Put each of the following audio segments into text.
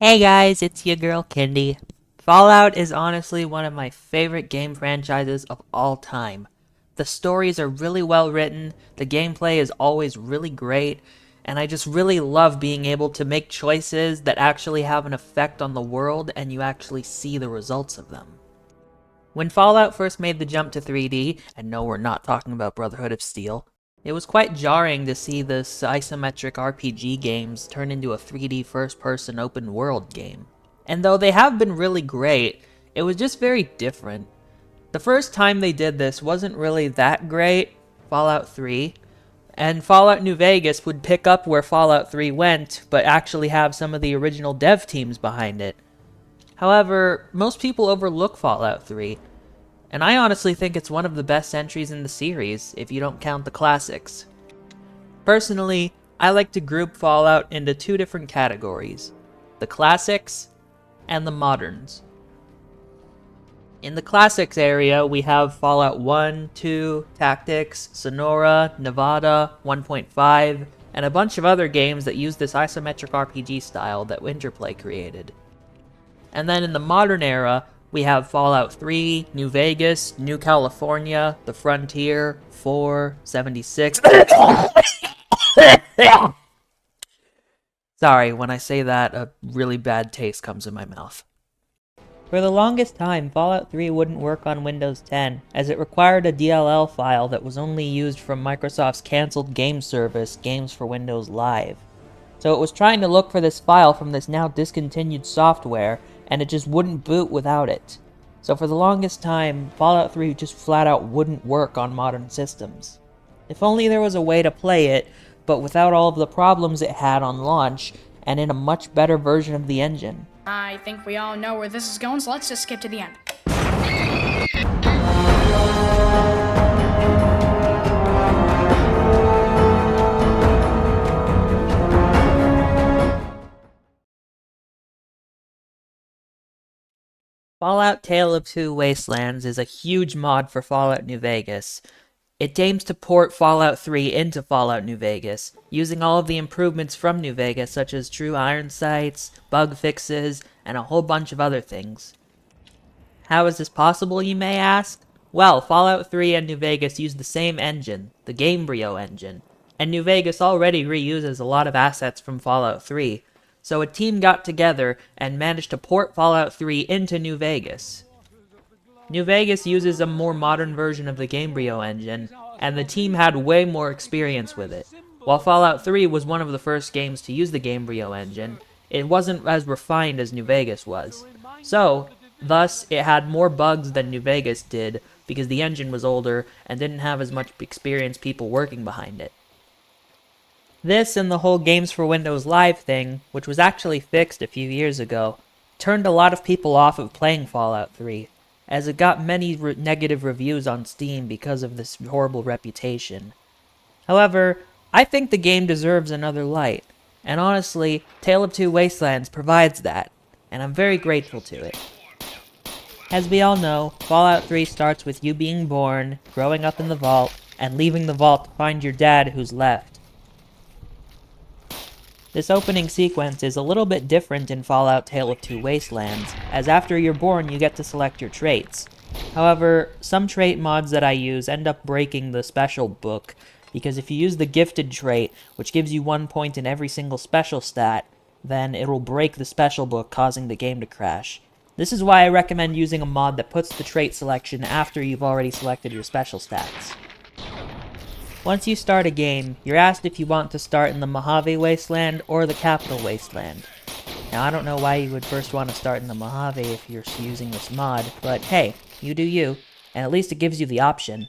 Hey guys, it's your girl Kindy. Fallout is honestly one of my favorite game franchises of all time. The stories are really well written, the gameplay is always really great, and I just really love being able to make choices that actually have an effect on the world and you actually see the results of them. When Fallout first made the jump to 3D, and no, we're not talking about Brotherhood of Steel, it was quite jarring to see this isometric RPG games turn into a 3D first-person open-world game. And though they have been really great, it was just very different. The first time they did this wasn't really that great, Fallout 3, and Fallout New Vegas would pick up where Fallout 3 went, but actually have some of the original dev teams behind it. However, most people overlook Fallout 3, and I honestly think it's one of the best entries in the series, if you don't count the classics. Personally, I like to group Fallout into two different categories, the classics and the moderns. In the classics area, we have Fallout 1, 2, Tactics, Sonora, Nevada, 1.5, and a bunch of other games that use this isometric RPG style that Interplay created. And then in the modern era, we have Fallout 3, New Vegas, New California, The Frontier, 4, 76. Sorry, when I say that, a really bad taste comes in my mouth. For the longest time, Fallout 3 wouldn't work on Windows 10, as it required a DLL file that was only used from Microsoft's cancelled game service, Games for Windows Live. So it was trying to look for this file from this now discontinued software, and it just wouldn't boot without it. So for the longest time, Fallout 3 just flat out wouldn't work on modern systems. If only there was a way to play it, but without all of the problems it had on launch, and in a much better version of the engine. I think we all know where this is going, so let's just skip to the end. Fallout Tale of Two Wastelands is a huge mod for Fallout New Vegas. It aims to port Fallout 3 into Fallout New Vegas, using all of the improvements from New Vegas such as true iron sights, bug fixes, and a whole bunch of other things. How is this possible, you may ask? Well, Fallout 3 and New Vegas use the same engine, the Gamebryo engine, and New Vegas already reuses a lot of assets from Fallout 3, so a team got together and managed to port Fallout 3 into New Vegas. New Vegas uses a more modern version of the Gamebryo engine, and the team had way more experience with it. While Fallout 3 was one of the first games to use the Gamebryo engine, it wasn't as refined as New Vegas was. So, thus, it had more bugs than New Vegas did, because the engine was older and didn't have as much experienced people working behind it. This and the whole Games for Windows Live thing, which was actually fixed a few years ago, turned a lot of people off of playing Fallout 3, as it got many negative reviews on Steam because of this horrible reputation. However, I think the game deserves another light, and honestly, Tale of Two Wastelands provides that, and I'm very grateful to it. As we all know, Fallout 3 starts with you being born, growing up in the vault, and leaving the vault to find your dad who's left. This opening sequence is a little bit different in Fallout Tale of Two Wastelands, as after you're born you get to select your traits. However, some trait mods that I use end up breaking the special book, because if you use the gifted trait, which gives you 1 point in every single special stat, then it'll break the special book, causing the game to crash. This is why I recommend using a mod that puts the trait selection after you've already selected your special stats. Once you start a game, you're asked if you want to start in the Mojave Wasteland or the Capital Wasteland. Now, I don't know why you would first want to start in the Mojave if you're using this mod, but hey, you do you, and at least it gives you the option.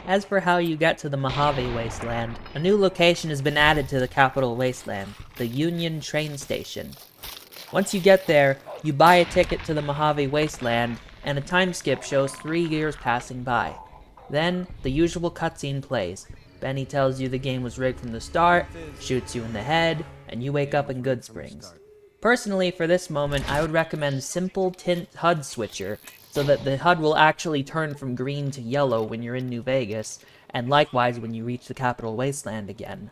As for how you get to the Mojave Wasteland, a new location has been added to the Capital Wasteland, the Union Train Station. Once you get there, you buy a ticket to the Mojave Wasteland, and a time skip shows 3 years passing by. Then, the usual cutscene plays. Benny tells you the game was rigged from the start, shoots you in the head, and you wake up in Goodsprings. Personally, for this moment, I would recommend Simple Tint HUD Switcher, so that the HUD will actually turn from green to yellow when you're in New Vegas, and likewise when you reach the Capital Wasteland again.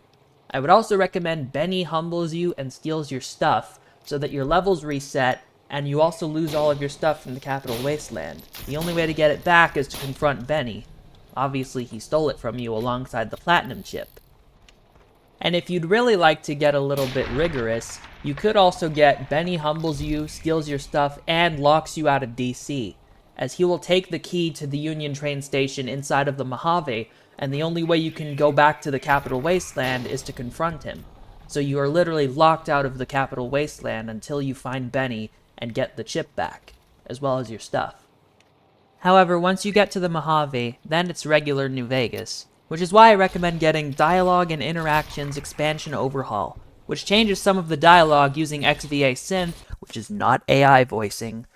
I would also recommend Benny humbles you and steals your stuff, so that your levels reset, and you also lose all of your stuff from the Capital Wasteland. The only way to get it back is to confront Benny. Obviously, he stole it from you alongside the Platinum Chip. And if you'd really like to get a little bit rigorous, you could also get Benny humbles you, steals your stuff, and locks you out of DC, as he will take the key to the Union train station inside of the Mojave, and the only way you can go back to the Capital Wasteland is to confront him. So you are literally locked out of the Capital Wasteland until you find Benny and get the chip back, as well as your stuff. However, once you get to the Mojave, then it's regular New Vegas, which is why I recommend getting Dialogue and Interactions Expansion Overhaul, which changes some of the dialogue using XVA Synth, which is not AI voicing,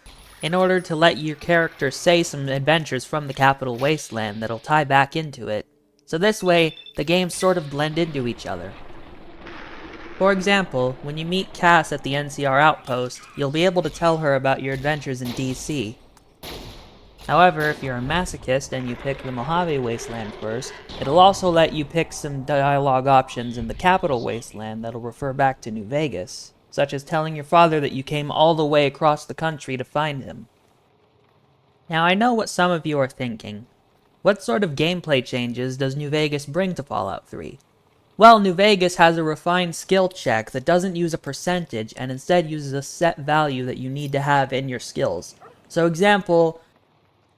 in order to let your character say some adventures from the Capital Wasteland that'll tie back into it. So this way, the games sort of blend into each other. For example, when you meet Cass at the NCR outpost, you'll be able to tell her about your adventures in DC. However, if you're a masochist and you pick the Mojave Wasteland first, it'll also let you pick some dialogue options in the Capital Wasteland that'll refer back to New Vegas, such as telling your father that you came all the way across the country to find him. Now, I know what some of you are thinking. What sort of gameplay changes does New Vegas bring to Fallout 3? Well, New Vegas has a refined skill check that doesn't use a percentage and instead uses a set value that you need to have in your skills. So example,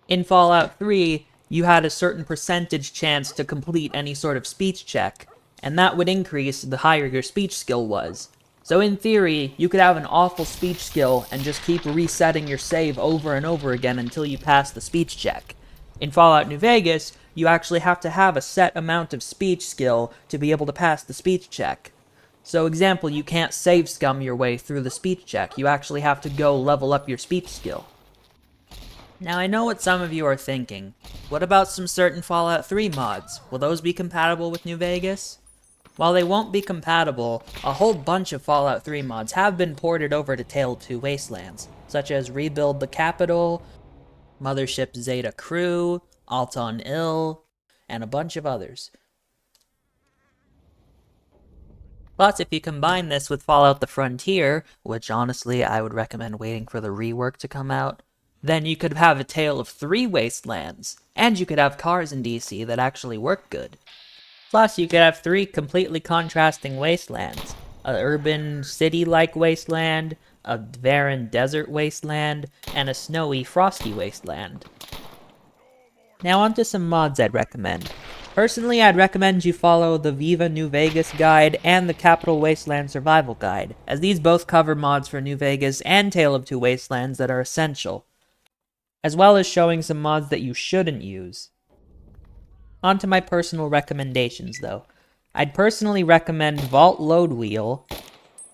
in Fallout 3, you had a certain percentage chance to complete any sort of speech check, and that would increase the higher your speech skill was. So in theory, you could have an awful speech skill and just keep resetting your save over and over again until you pass the speech check. In Fallout New Vegas, you actually have to have a set amount of speech skill to be able to pass the speech check. So example, you can't save scum your way through the speech check, you actually have to go level up your speech skill. Now I know what some of you are thinking. What about some certain Fallout 3 mods? Will those be compatible with New Vegas? While they won't be compatible, a whole bunch of Fallout 3 mods have been ported over to Tale of Two Wastelands, such as Rebuild the Capital, Mothership Zeta Crew, Alton Ill, and a bunch of others. Plus, if you combine this with Fallout the Frontier, which honestly I would recommend waiting for the rework to come out, then you could have a Tale of 3 Wastelands, and you could have cars in DC that actually work good. Plus, you could have 3 completely contrasting wastelands. An urban, city-like wasteland, a barren desert wasteland, and a snowy, frosty wasteland. Now onto some mods I'd recommend. Personally, I'd recommend you follow the Viva New Vegas guide and the Capital Wasteland Survival Guide, as these both cover mods for New Vegas and Tale of Two Wastelands that are essential, as well as showing some mods that you shouldn't use. On to my personal recommendations, though. I'd personally recommend Vault Load Wheel,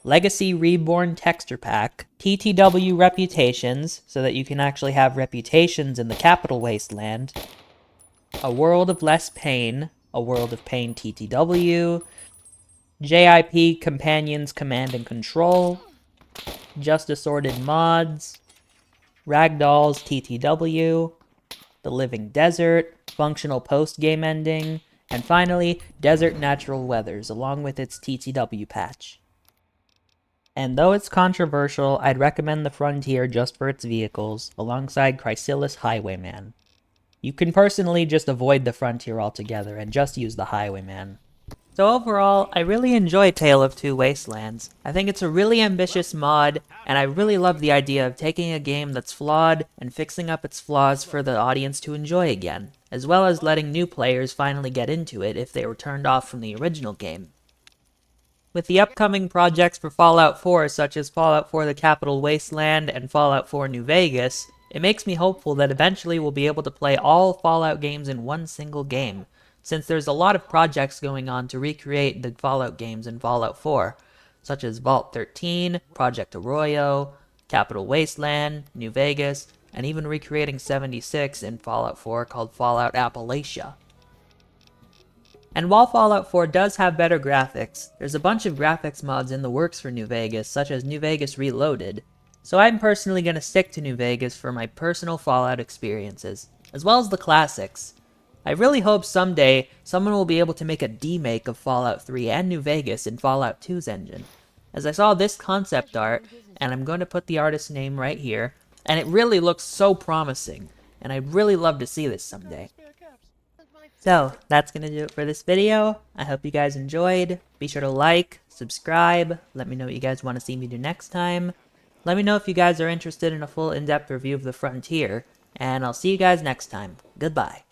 Legacy Reborn Texture Pack, TTW Reputations, so that you can actually have reputations in the Capital Wasteland, A World of Less Pain, A World of Pain TTW, JIP Companions Command and Control, Just Assorted Mods, Ragdolls TTW, The Living Desert, Functional Post-Game Ending, and finally, Desert Natural Weathers, along with its TTW patch. And though it's controversial, I'd recommend the Frontier just for its vehicles, alongside Chrysalis Highwayman. You can personally just avoid the Frontier altogether and just use the Highwayman. So overall, I really enjoy Tale of Two Wastelands. I think it's a really ambitious mod, and I really love the idea of taking a game that's flawed and fixing up its flaws for the audience to enjoy again, as well as letting new players finally get into it if they were turned off from the original game. With the upcoming projects for Fallout 4, such as Fallout 4 The Capital Wasteland and Fallout 4 New Vegas, it makes me hopeful that eventually we'll be able to play all Fallout games in one single game, since there's a lot of projects going on to recreate the Fallout games in Fallout 4, such as Vault 13, Project Arroyo, Capital Wasteland, New Vegas, and even recreating 76 in Fallout 4 called Fallout Appalachia. And while Fallout 4 does have better graphics, there's a bunch of graphics mods in the works for New Vegas, such as New Vegas Reloaded, so I'm personally going to stick to New Vegas for my personal Fallout experiences, as well as the classics. I really hope someday someone will be able to make a demake of Fallout 3 and New Vegas in Fallout 2's engine. as I saw this concept art, and I'm going to put the artist's name right here, and it really looks so promising, and I'd really love to see this someday. So, that's going to do it for this video. I hope you guys enjoyed. Be sure to like, subscribe, let me know what you guys want to see me do next time. Let me know if you guys are interested in a full in-depth review of the Frontier, and I'll see you guys next time. Goodbye.